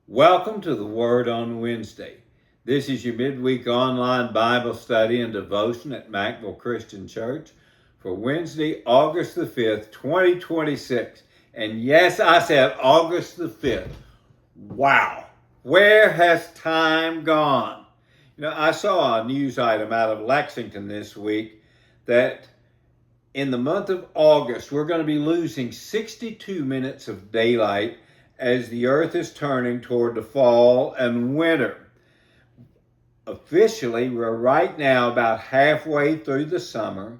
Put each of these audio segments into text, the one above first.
Welcome to the Word on Wednesday. This is your midweek online Bible study and devotion at Mackville Christian Church for Wednesday, August the 5th, 2026. And yes, I said August the 5th. Wow, where has time gone? I saw a news item out of Lexington this week that in the month of August, we're going to be losing 62 minutes of daylight as the earth is turning toward the fall and winter. Officially, we're right now about halfway through the summer,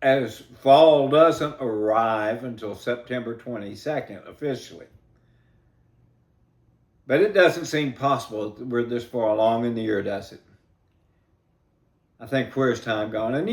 as fall doesn't arrive until September 22nd officially. But it doesn't seem possible that we're this far along in the year, does it? I think where's time gone? And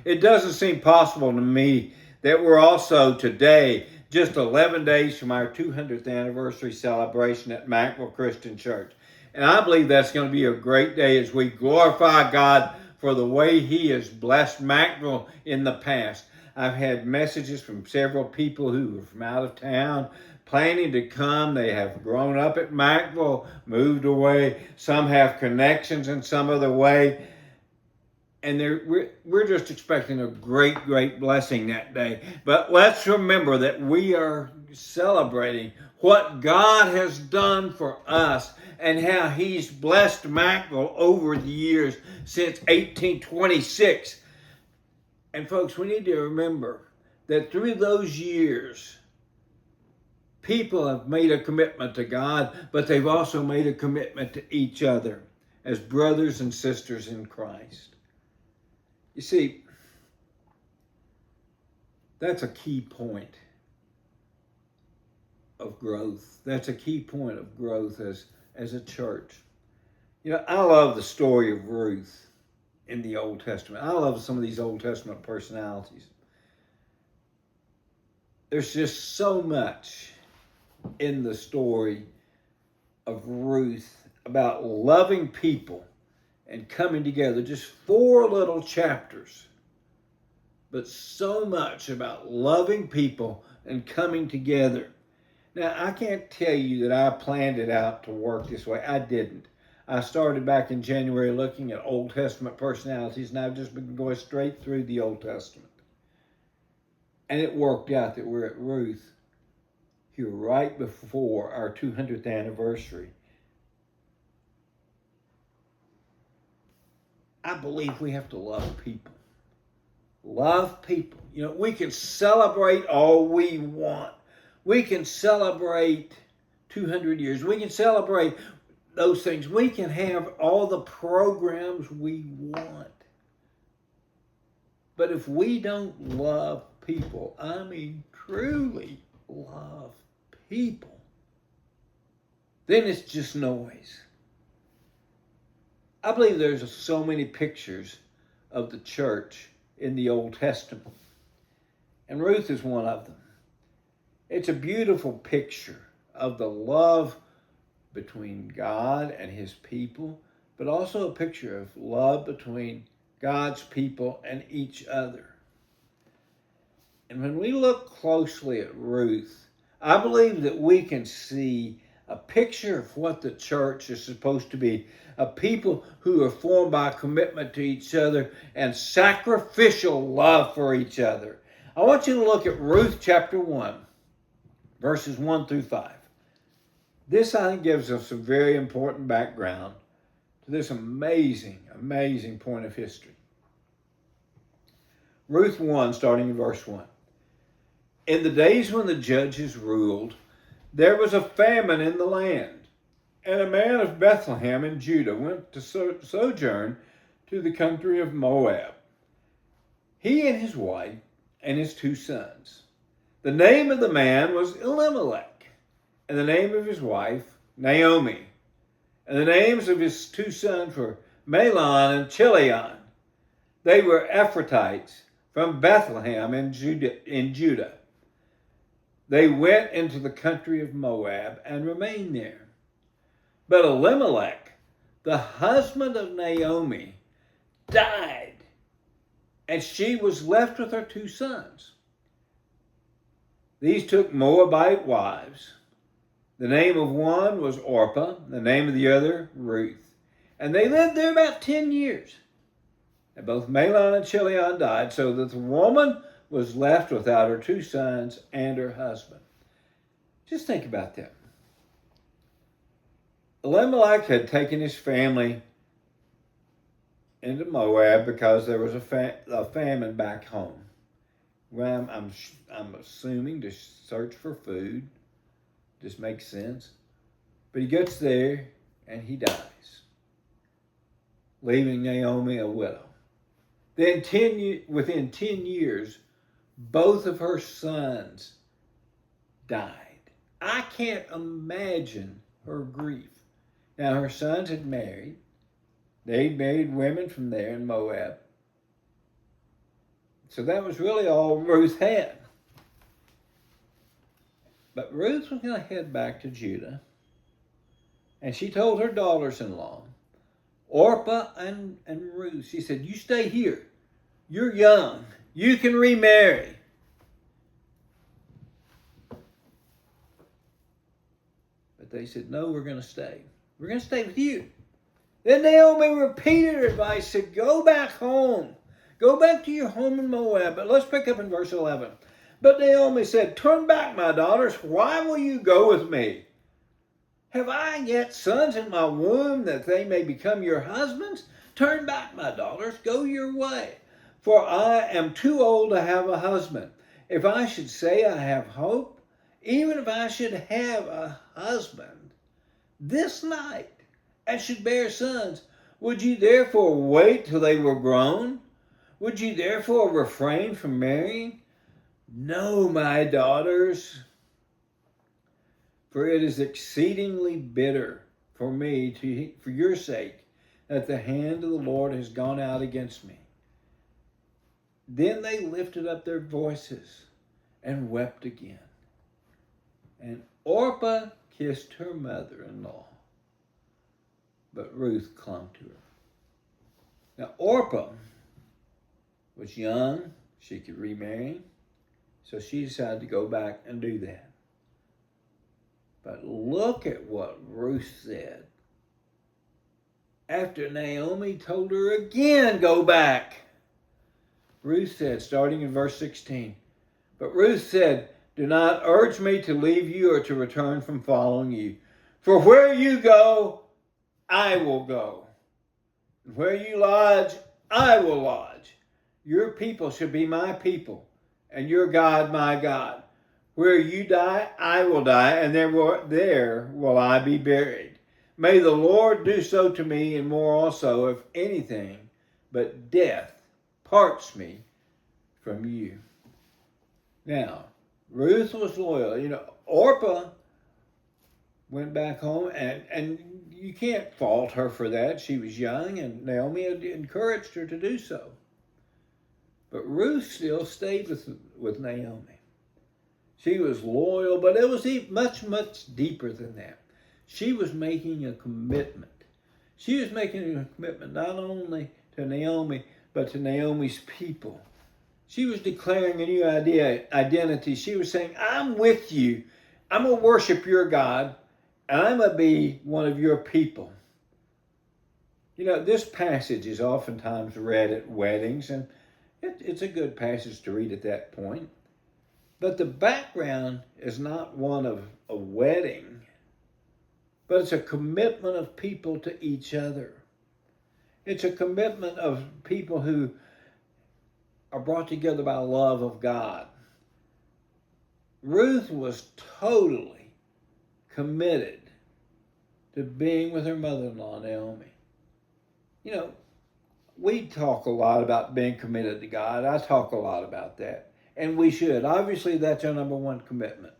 it doesn't seem possible to me that we're also today just 11 days from our 200th anniversary celebration at Mackville Christian Church. And I believe that's going to be a great day as we glorify God for the way He has blessed Mackville in the past. I've had messages from several people who are from out of town planning to come. They have grown up at Mackville, moved away. Some have connections in some other way. And we're just expecting a great blessing that day. But let's remember that we are celebrating what God has done for us and how He's blessed Mackville over the years since 1826. And folks, we need to remember that through those years, people have made a commitment to God, but they've also made a commitment to each other as brothers and sisters in Christ. You see, that's a key point of growth. That's a key point of growth as a church. I love the story of Ruth in the Old Testament. I love some of these Old Testament personalities. There's just so much in the story of Ruth about loving people and coming together. Just 4 little chapters, but so much about loving people and coming together. Now, I can't tell you that I planned it out to work this way. I didn't. I started back in January looking at Old Testament personalities, and I've just been going straight through the Old Testament. And it worked out that we're at Ruth here right before our 200th anniversary. I believe we have to love people. Love people. We can celebrate all we want. We can celebrate 200 years. We can celebrate those things. We can have all the programs we want. But if we don't love people, truly love people, then it's just noise. I believe there's so many pictures of the church in the Old Testament, and Ruth is one of them. It's a beautiful picture of the love between God and His people, but also a picture of love between God's people and each other. And when we look closely at Ruth, I believe that we can see a picture of what the church is supposed to be. A people who are formed by commitment to each other and sacrificial love for each other. I want you to look at Ruth chapter 1, verses 1 through 5. This, I think, gives us a very important background to this amazing point of history. Ruth 1, starting in verse 1. In the days when the judges ruled, there was a famine in the land. And a man of Bethlehem in Judah went to sojourn to the country of Moab, he and his wife and his 2 sons. The name of the man was Elimelech, and the name of his wife Naomi. And the names of his 2 sons were Mahlon and Chilion. They were Ephrathites from Bethlehem in Judah. They went into the country of Moab and remained there. But Elimelech, the husband of Naomi, died, and she was left with her 2 sons. These took Moabite wives, The name of one was Orpah, the name of the other Ruth. And they lived there about 10 years. And both Mahlon and Chilion died, so that the woman was left without her 2 sons and her husband. Just think about that. Elimelech had taken his family into Moab because there was a famine back home. Well, I'm assuming to search for food. Just makes sense. But he gets there and he dies, leaving Naomi a widow. Then within 10 years, both of her sons died. I can't imagine her grief. Now, her sons had married. They'd married women from there in Moab. So that was really all Ruth had. But Ruth was going to head back to Judah. And she told her daughters-in-law, Orpah and Ruth, she said, you stay here. You're young. You can remarry. But they said, no, we're going to stay. We're going to stay with you. Then Naomi repeated her advice, said, go back home. Go back to your home in Moab. But let's pick up in verse 11. But Naomi said, turn back, my daughters. Why will you go with me? Have I yet sons in my womb that they may become your husbands? Turn back, my daughters. Go your way. For I am too old to have a husband. If I should say I have hope, even if I should have a husband this night and should bear sons, would you therefore wait till they were grown? Would you therefore refrain from marrying? No, my daughters, for it is exceedingly bitter for me for your sake that the hand of the Lord has gone out against me. Then they lifted up their voices and wept again. And Orpah kissed her mother-in-law, but Ruth clung to her. Now Orpah was young, she could remarry, so she decided to go back and do that. But look at what Ruth said. After Naomi told her again, go back. Ruth said, starting in verse 16, but Ruth said, do not urge me to leave you or to return from following you. For where you go, I will go. And where you lodge, I will lodge. Your people shall be my people, and your God my God. Where you die, I will die, and there will I be buried. May the Lord do so to me, and more also, if anything but death parts me from you. Now, Ruth was loyal. Orpah went back home, and you can't fault her for that. She was young, and Naomi had encouraged her to do so. But Ruth still stayed with Naomi. She was loyal, but it was much, much deeper than that. She was making a commitment. She was making a commitment not only to Naomi, but to Naomi's people. She was declaring a new identity. She was saying, I'm with you. I'm going to worship your God, and I'm going to be one of your people. This passage is oftentimes read at weddings, and it's a good passage to read at that point. But the background is not one of a wedding, but it's a commitment of people to each other. It's a commitment of people who are brought together by love of God. Ruth was totally committed to being with her mother-in-law, Naomi. We talk a lot about being committed to God. I talk a lot about that. And we should. Obviously, that's our number one commitment.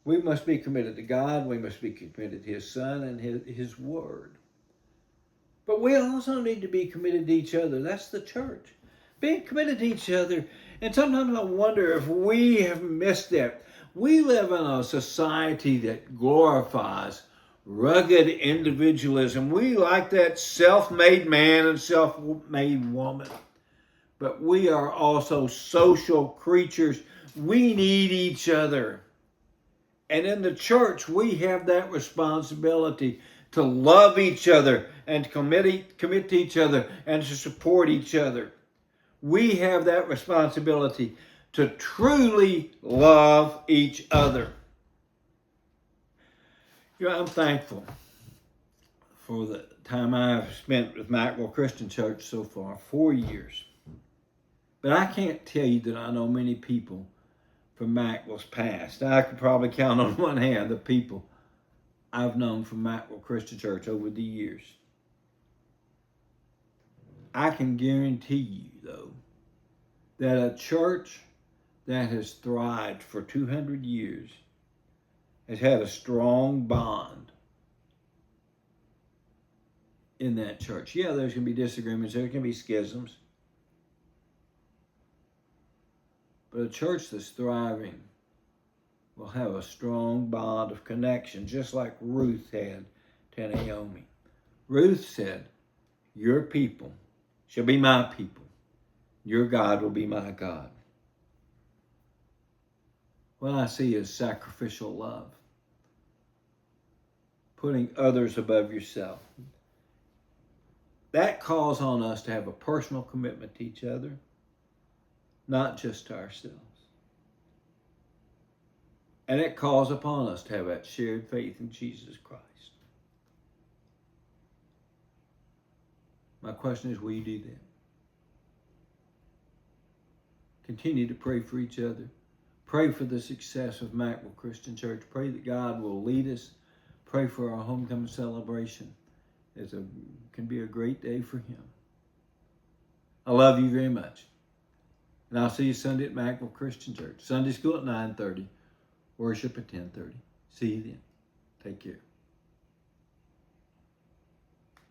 We must be committed to God. We must be committed to His Son and His Word. But we also need to be committed to each other. That's the church. Being committed to each other. And sometimes I wonder if we have missed that. We live in a society that glorifies rugged individualism. We like that self-made man and self-made woman. But we are also social creatures. We need each other. And in the church, we have that responsibility to love each other and to commit to each other and to support each other. We have that responsibility to truly love each other. I'm thankful for the time I've spent with Maxwell Christian Church so far, 4 years. But I can't tell you that I know many people from Maxwell's past. I could probably count on one hand the people I've known from Maxwell Christian Church over the years. I can guarantee you, though, that a church that has thrived for 200 years has had a strong bond in that church. Yeah, there's going to be disagreements, there can be schisms. But a church that's thriving will have a strong bond of connection, just like Ruth had to Naomi. Ruth said, your people shall be my people. Your God will be my God. What I see is sacrificial love. Putting others above yourself. That calls on us to have a personal commitment to each other, not just to ourselves. And it calls upon us to have that shared faith in Jesus Christ. My question is, will you do that? Continue to pray for each other. Pray for the success of Maxwell Christian Church. Pray that God will lead us. Pray for our homecoming celebration. It can be a great day for Him. I love you very much. And I'll see you Sunday at Maxwell Christian Church. Sunday school at 9:30. Worship at 10:30. See you then. Take care.